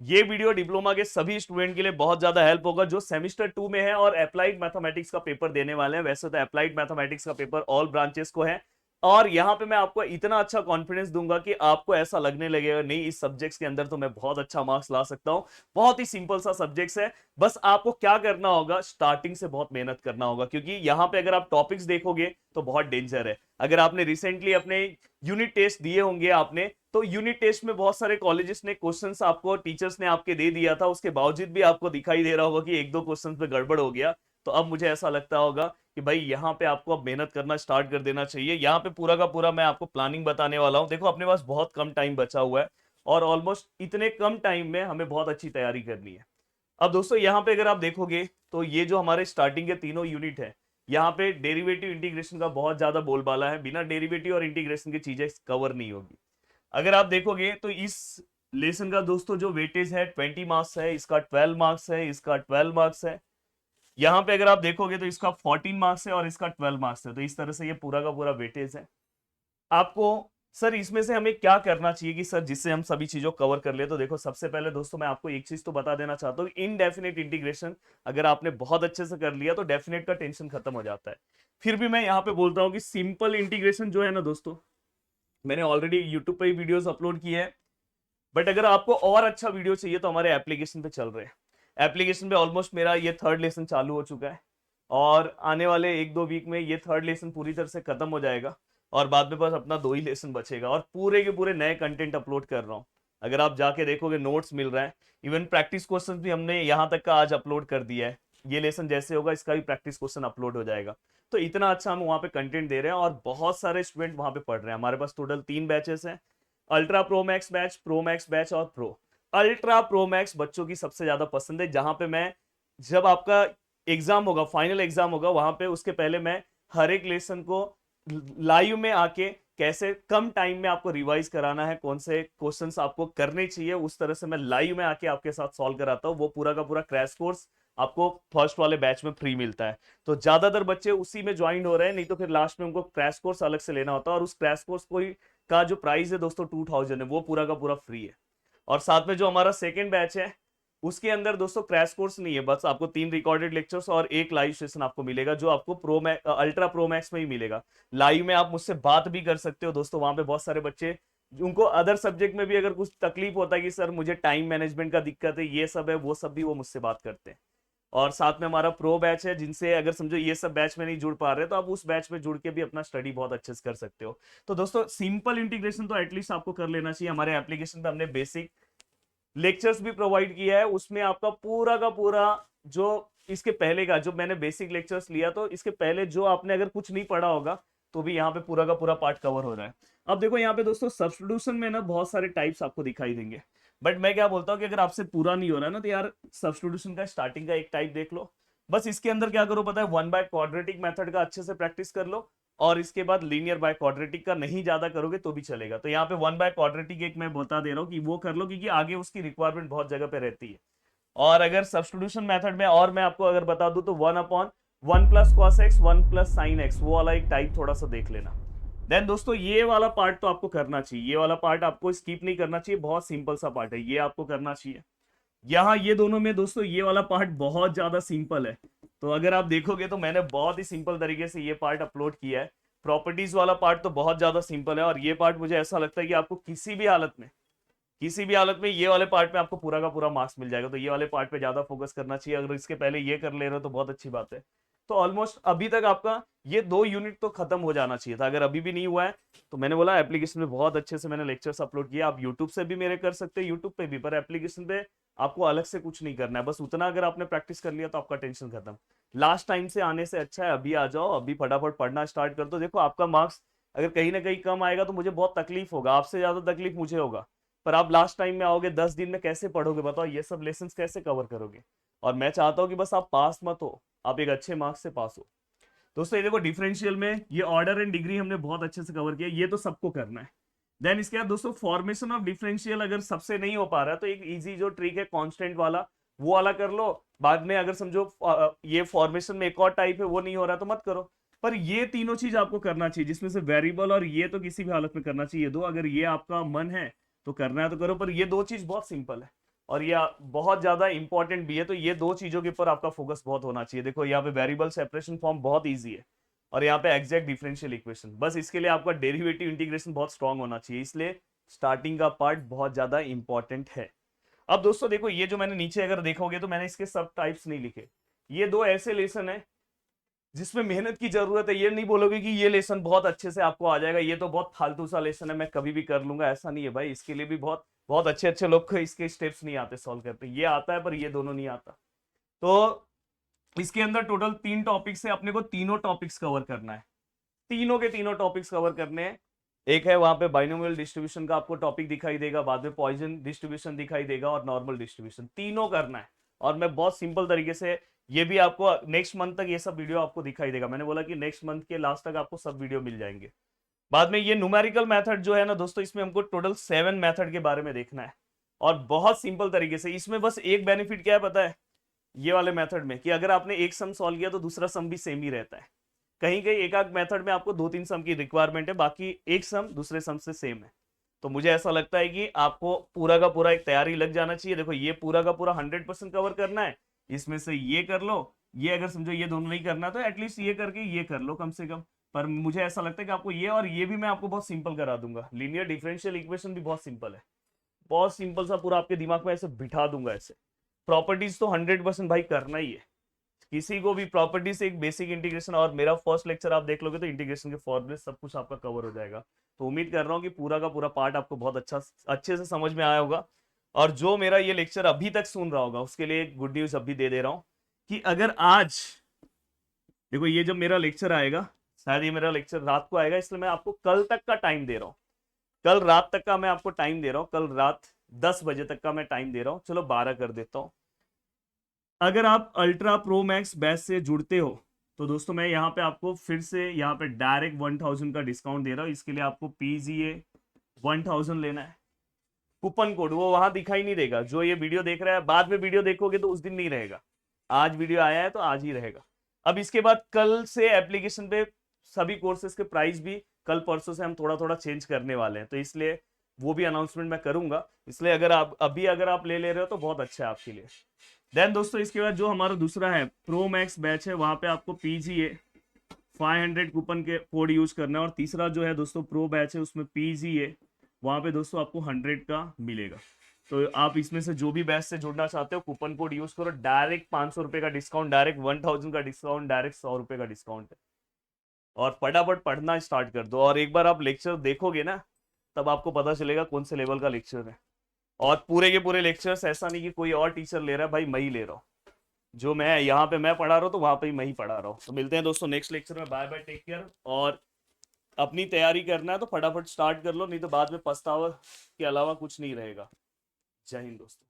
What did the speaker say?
ये video diploma के सभी स्टूडेंट के लिए बहुत ज्यादा हेल्प होगा जो सेमेस्टर 2 में है और अप्लाइड मैथमेटिक्स का पेपर देने वाले हैं। वैसे तो अप्लाइड मैथमेटिक्स का पेपर ऑल ब्रांचेस को है, और यहाँ पे मैं आपको इतना अच्छा कॉन्फिडेंस दूंगा कि आपको ऐसा लगने लगेगा नहीं, इस सब्जेक्ट्स के अंदर तो मैं बहुत अच्छा मार्क्स ला सकता हूँ। बहुत ही सिंपल सा सब्जेक्ट्स है, बस आपको क्या करना होगा, स्टार्टिंग से बहुत मेहनत करना होगा, क्योंकि यहाँ पे अगर आप टॉपिक्स देखोगे तो बहुत डेंजर है। अगर आपने रिसेंटली अपने यूनिट टेस्ट दिए होंगे आपने, तो यूनिट टेस्ट में बहुत सारे कॉलेजेस ने क्वेश्चंस आपको, टीचर्स ने आपके दे दिया था, उसके बावजूद भी आपको दिखाई दे रहा होगा कि एक दो क्वेश्चंस पे गड़बड़ हो गया। तो अब मुझे ऐसा लगता होगा कि भाई यहाँ पे आपको अब मेहनत करना स्टार्ट कर देना चाहिए। यहाँ पे पूरा का पूरा मैं आपको प्लानिंग बताने वाला हूँ। देखो अपने पास बहुत कम टाइम बचा हुआ है, और ऑलमोस्ट इतने कम टाइम में हमें बहुत अच्छी तैयारी करनी है। अब दोस्तों यहाँ पे अगर आप देखोगे तो ये जो हमारे स्टार्टिंग के तीनों यूनिट है, यहाँ पे डेरिवेटिव इंटीग्रेशन का बहुत ज्यादा बोलबाला है। बिना डेरिवेटिव और इंटीग्रेशन की चीजें कवर नहीं होगी। अगर आप देखोगे तो इस लेसन का दोस्तों जो वेटेज है 20 मार्क्स है, इसका 12 मार्क्स है, इसका 12 मार्क्स है। यहाँ पे अगर आप देखोगे तो इसका 14 मार्क्स है और इसका 12 मार्क्स है। तो इस तरह से ये पूरा का पूरा वेटेज है। आपको सर इसमें से हमें क्या करना चाहिए कि सर जिससे हम सभी चीजों कवर कर ले, तो देखो सबसे पहले दोस्तों मैं आपको एक चीज तो बता देना चाहता हूँ, इनडेफिनेट इंटीग्रेशन अगर आपने बहुत अच्छे से कर लिया तो डेफिनेट का टेंशन खत्म हो जाता है। फिर भी मैं यहाँ पे बोलता हूँ कि सिंपल इंटीग्रेशन जो है ना दोस्तों, मैंने ऑलरेडी यूट्यूब पे ही वीडियोस अपलोड किए हैं, बट अगर आपको और अच्छा वीडियो चाहिए तो हमारे एप्लीकेशन पे चल रहे हैं। एप्लीकेशन पे ऑलमोस्ट मेरा ये थर्ड लेसन चालू हो चुका है, और आने वाले एक दो वीक में ये थर्ड लेसन पूरी तरह से खत्म हो जाएगा, और बाद में बस अपना दो ही लेसन बचेगा, और पूरे के पूरे नए कंटेंट अपलोड कर रहा हूँ। अगर आप जाके देखोगे नोट्स मिल रहा है, इवन प्रैक्टिस क्वेश्चन भी हमने यहाँ तक का आज अपलोड कर दिया है। ये लेसन जैसे होगा इसका भी प्रैक्टिस क्वेश्चन अपलोड हो जाएगा। तो इतना अच्छा हम वहाँ पे कंटेंट दे रहे हैं, और बहुत सारे स्टूडेंट वहाँ पे पढ़ रहे हैं। हमारे पास टोटल 3 बैचेस हैं, ultra pro max batch, pro max batch और प्रो। अल्ट्रा प्रो मैक्स बच्चों की सबसे ज्यादा पसंद है, जहां पे मैं जब आपका एग्जाम होगा, फाइनल एग्जाम होगा, वहां पे उसके पहले मैं हर एक लेसन को लाइव में आके कैसे कम टाइम में आपको रिवाइज कराना है, कौन से क्वेश्चंस आपको करने चाहिए, उस तरह से मैं लाइव में आके आपके साथ सॉल्व कराता हूँ। वो पूरा का पूरा क्रैश कोर्स आपको फर्स्ट वाले बैच में फ्री मिलता है। तो ज्यादातर बच्चे उसी में ज्वाइन हो रहे हैं, नहीं तो फिर लास्ट में उनको क्रैश कोर्स अलग से लेना होता है, और उस क्रैश कोर्स को का जो प्राइस है दोस्तों 2000 है, वो पूरा का पूरा फ्री है। और साथ में जो हमारा सेकेंड बैच है उसके अंदर दोस्तों क्रैश कोर्स नहीं है, बस आपको 3 रिकॉर्डेड लेक्चर्स और एक लाइव सेशन आपको मिलेगा, जो आपको अल्ट्रा प्रो मैक्स में ही मिलेगा। लाइव में आप मुझसे बात भी कर सकते हो दोस्तों। वहां पे बहुत सारे बच्चे, उनको अदर सब्जेक्ट में भी अगर कुछ तकलीफ होता है कि सर मुझे टाइम मैनेजमेंट का दिक्कत है, ये सब है वो सब भी वो मुझसे बात करते हैं। और साथ में हमारा प्रो बैच है, जिनसे अगर समझो ये सब बैच में नहीं जुड़ पा रहे तो आप उस बैच में जुड़ के भी अपना स्टडी बहुत अच्छे से कर सकते हो। तो दोस्तों सिंपल इंटीग्रेशन तो एटलीस्ट आपको कर लेना चाहिए। हमारे एप्लीकेशन पे हमने बेसिक लेक्चर्स भी प्रोवाइड किया है, उसमें आपका पूरा का पूरा जो इसके पहले का जो मैंने बेसिक लेक्चर्स लिया, तो इसके पहले जो आपने अगर कुछ नहीं पढ़ा होगा तो भी यहाँ पे पूरा का पूरा पार्ट कवर हो रहा है। अब देखो यहाँ पे दोस्तों सब्स्टिट्यूशन में ना बहुत सारे टाइप्स आपको दिखाई देंगे, बट मैं क्या बोलता हूँ कि अगर आपसे पूरा नहीं हो रहा है ना, तो यार सब्स्टिट्यूशन का स्टार्टिंग का एक टाइप देख लो। बस इसके अंदर क्या करो पता है, 1/क्वाड्रेटिक मेथड का अच्छे से प्रैक्टिस कर लो, और इसके बाद लीनियर बाय क्वाड्रेटिक का नहीं ज्यादा करोगे तो भी चलेगा। तो यहाँ पे 1/क्वाड्रेटिक एक मैं बता दे रहा हूँ कि वो कर लो, क्योंकि आगे उसकी रिक्वायरमेंट बहुत जगह पे रहती है। और अगर सब्स्टिट्यूशन मेथड में और मैं आपको अगर बता दूं तो 1/1 + cos x 1 + sin x, वो वाला एक टाइप थोड़ा सा देख लेना। देन दोस्तों ये वाला पार्ट तो आपको करना चाहिए, ये वाला पार्ट आपको स्किप नहीं करना चाहिए, बहुत सिंपल सा पार्ट है, ये आपको करना चाहिए। यहाँ ये दोनों में दोस्तों ये वाला पार्ट बहुत ज्यादा सिंपल है। तो अगर आप देखोगे तो मैंने बहुत ही सिंपल तरीके से ये पार्ट अपलोड किया है। प्रॉपर्टीज वाला पार्ट तो बहुत ज्यादा सिंपल है, और ये पार्ट मुझे ऐसा लगता है कि आपको किसी भी हालत में ये वाले पार्ट में आपको पूरा का पूरा मार्क्स मिल जाएगा। तो ये वाले पार्ट पे ज्यादा फोकस करना चाहिए। अगर इसके पहले ये कर ले रहे हो तो बहुत अच्छी बात है। तो ऑलमोस्ट अभी तक आपका ये 2 यूनिट तो खत्म हो जाना चाहिए था। अगर अभी भी नहीं हुआ है तो मैंने बोला एप्लीकेशन में बहुत अच्छे से मैंने लेक्चर्स अपलोड किया, आप यूट्यूब से भी मेरे कर सकते हैं, यूट्यूब पे भी, पर एप्लीकेशन पे आपको अलग से कुछ नहीं करना है। बस उतना अगर आपने प्रैक्टिस कर लिया तो आपका टेंशन खत्म। लास्ट टाइम से आने से अच्छा है अभी आ जाओ, अभी फटाफट पढ़ना स्टार्ट कर दो। देखो आपका मार्क्स अगर कहीं ना कहीं कम आएगा तो मुझे बहुत तकलीफ होगा, आपसे ज्यादा तकलीफ मुझे होगा। पर आप लास्ट टाइम में आओगे, 10 दिन में कैसे पढ़ोगे बताओ, ये सब लेसन कैसे कवर करोगे। और मैं चाहता हूं कि बस आप पास मत हो, आप एक अच्छे मार्क्स से पास हो। दोस्तों ये देखो डिफरेंशियल में ये ऑर्डर एंड डिग्री हमने बहुत अच्छे से कवर किया, ये तो सबको करना है। देन इसके बाद दोस्तों फॉर्मेशन ऑफ डिफरेंशियल अगर सबसे नहीं हो पा रहा है तो एक इजी जो ट्रिक है कांस्टेंट वाला, वो वाला कर लो। बाद में अगर समझो ये फॉर्मेशन में एक और टाइप है वो नहीं हो रहा तो मत करो। पर ये तीनों चीज आपको करना चाहिए, जिसमें से वेरिएबल और ये तो किसी भी हालत में करना चाहिए। दो अगर ये आपका मन है तो करना है तो करो, पर ये दो चीज बहुत सिंपल है। और ये बहुत ज्यादा इंपॉर्टेंट भी है। तो ये दो चीजों के ऊपर आपका फोकस बहुत होना चाहिए। देखो यहाँ पे वेरिएबल सेपरेशन फॉर्म बहुत ईजी है, और यहाँ पे एग्जैक्ट डिफरेंशियल इक्वेशन, बस इसके लिए आपका डेरिवेटिव इंटीग्रेशन बहुत स्ट्रांग होना चाहिए, इसलिए स्टार्टिंग का पार्ट बहुत ज्यादा इंपॉर्टेंट है। अब दोस्तों देखो, ये जो मैंने नीचे अगर देखोगे तो मैंने इसके सब टाइप्स नहीं लिखे। ये दो ऐसे लेसन है जिसमें मेहनत की जरूरत है। ये नहीं बोलोगे कि ये लेसन बहुत अच्छे से आपको आ जाएगा, ये तो बहुत फालतू सा लेसन है, मैं कभी भी कर लूंगा, ऐसा नहीं है भाई। इसके लिए भी बहुत बहुत अच्छे अच्छे लोग को इसके स्टेप्स नहीं आते सॉल्व करते, ये आता है पर ये दोनों नहीं आता। तो इसके अंदर टोटल 3 टॉपिक्स है, अपने को तीनों टॉपिक्स कवर करना है, तीनों के तीनों टॉपिक्स कवर करने हैं। एक है वहां पे बाइनोमियल डिस्ट्रीब्यूशन का आपको टॉपिक दिखाई देगा, बाद में पॉइजन डिस्ट्रीब्यूशन दिखाई देगा, और नॉर्मल डिस्ट्रीब्यूशन, तीनों करना है। और मैं बहुत सिंपल तरीके से, ये भी आपको नेक्स्ट मंथ तक ये सब वीडियो आपको दिखाई देगा। मैंने बोला कि नेक्स्ट मंथ के लास्ट तक आपको सब वीडियो मिल जाएंगे। बाद में ये न्यूमेरिकल मेथड जो है ना दोस्तों, इसमें हमको टोटल 7 मेथड के बारे में देखना है, और बहुत सिंपल तरीके से। इसमें बस एक बेनिफिट क्या है पता है, ये वाले मेथड में, कि अगर आपने एक सम सॉल्व किया तो दूसरा सम भी सेम ही रहता है। कहीं कहीं एक आध मेथड में आपको 2-3 सम की रिक्वायरमेंट है, बाकी एक सम दूसरे सम से सेम है। तो मुझे ऐसा लगता है कि आपको पूरा का पूरा एक तैयारी लग जाना चाहिए। देखो ये पूरा का पूरा 100% कवर करना है, इसमें से ये कर लो, ये अगर समझो ये दोनों नहीं करना तो एटलीस्ट ये करके ये कर लो कम से कम। पर मुझे ऐसा लगता है कि आपको ये और ये भी मैं आपको बहुत सिंपल करा दूंगा। लीनियर डिफरेंशियल इक्वेशन भी बहुत सिंपल है, बहुत सिंपल सा, पूरा आपके दिमाग में ऐसे बिठा दूंगा ऐसे। प्रॉपर्टीज तो 100% भाई करना ही है, किसी को भी प्रॉपर्टी से एक बेसिक इंटीग्रेशन, और मेरा फर्स्ट लेक्चर आप देख लोगे तो इंटीग्रेशन के फॉर्मूले सब कुछ आपका कवर हो जाएगा। तो उम्मीद कर रहा हूँ कि पूरा का पूरा पार्ट आपको बहुत अच्छे से समझ में आया होगा। और जो मेरा ये लेक्चर अभी तक सुन रहा होगा उसके लिए एक गुड न्यूज अभी दे दे रहा हूँ, कि अगर आज देखो ये जब मेरा लेक्चर आएगा, शायद ये मेरा लेक्चर रात को आएगा, इसलिए मैं आपको कल तक का टाइम दे रहा हूँ, कल रात तक का मैं आपको टाइम दे रहा हूँ, कल रात 10 बजे तक का मैं टाइम दे रहा हूँ, चलो 12 कर देता हूँ। अगर आप अल्ट्रा प्रो मैक्स बैच से जुड़ते हो तो दोस्तों मैं यहाँ पे आपको फिर से यहाँ पे डायरेक्ट 1000 का डिस्काउंट दे रहा हूँ। इसके लिए आपको PGA 1000 लेना है। कूपन कोड वो वहां दिखाई नहीं देगा, जो ये वीडियो देख रहा है बाद में वीडियो देखोगे तो उस दिन नहीं रहेगा, आज वीडियो आया है तो आज ही रहेगा। अब इसके बाद कल से एप्लीकेशन पे सभी कोर्सेज के प्राइस भी कल परसों से हम थोड़ा थोड़ा चेंज करने वाले हैं, तो इसलिए वो भी अनाउंसमेंट मैं करूंगा। इसलिए अगर आप ले रहे हो तो बहुत अच्छा है आपके लिए। देन दोस्तों इसके बाद जो हमारा दूसरा है प्रो मैक्स बैच है, वहां पे आपको PGA 500 कूपन के कोड यूज करना है। और तीसरा जो है दोस्तों प्रो बैच है, उसमें PGA वहां पे दोस्तों आपको 100 का मिलेगा। तो आप इसमें से जो भी बैच से जुड़ना चाहते हो कूपन कोड यूज करो, डायरेक्ट 500 रुपए का डिस्काउंट, डायरेक्ट 1000 का डिस्काउंट, डायरेक्ट 100 रुपए का डिस्काउंट है। और फटाफट पढ़ना स्टार्ट कर दो, और एक बार आप लेक्चर देखोगे ना तब आपको पता चलेगा कौन से लेवल का लेक्चर है। और पूरे के पूरे लेक्चर्स ऐसा नहीं कि कोई और टीचर ले रहा है, भाई मैं ही ले रहा हूँ। जो मैं यहाँ पे मैं पढ़ा रहा हूँ तो वहां पे ही मैं ही पढ़ा रहा हूँ। तो मिलते हैं दोस्तों नेक्स्ट लेक्चर में, बाय बाय, टेक केयर। और अपनी तैयारी करना है तो फटाफट स्टार्ट कर लो, नहीं तो बाद में पछतावा के अलावा कुछ नहीं रहेगा। जय हिंद दोस्तों।